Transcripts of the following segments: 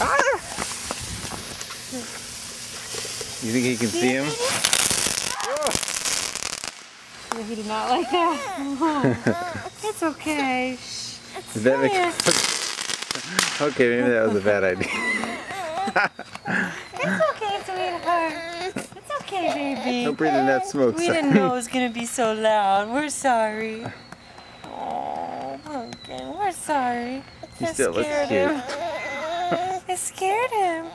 Ah! You think he can see him? Oh. He did not like that. Oh. It's okay. Is that okay, maybe that was a bad idea. It's okay, sweetheart. It's okay, baby. Don't breathe in that smoke. We didn't know it was going to be so loud. We're sorry. Oh, Pumpkin, we're sorry. He still looks cute. It scared him.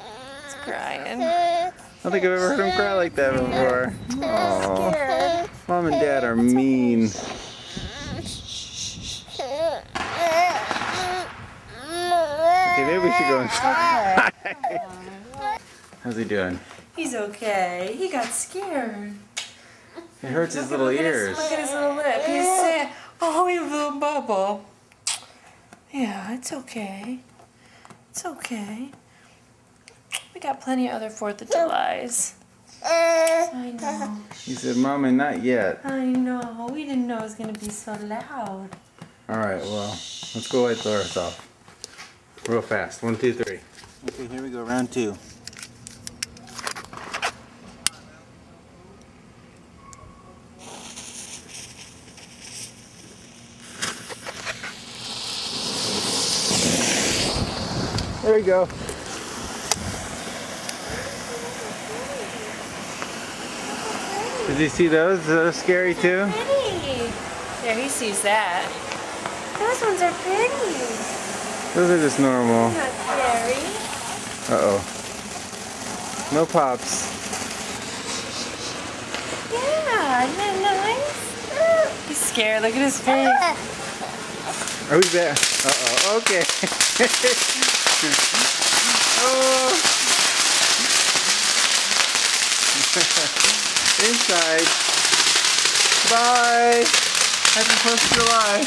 He's crying. I don't think I've ever heard him cry like that before. Aww. Mom and Dad are mean. Okay, maybe we should go inside. How's he doing? He's okay. He got scared. It hurts his little ears. Look at his little lip. He's sad. Oh, he little bubble. Yeah, it's okay. It's okay. We got plenty of other 4th of Julys. I know. He said, Mommy, not yet. I know. We didn't know it was going to be so loud. Alright, well, let's go light the earth off. Real fast. 1, 2, 3. Okay, here we go. Round 2. There we go. Did you see those? Those scary too? Pretty. There, he sees that. Those ones are pretty. Those are just normal. Not scary. Uh-oh. No pops. Yeah, isn't that nice? He's scared. Look at his face. Are we back? Uh-oh. Okay. Oh. Inside. Bye. Happy 1st of July.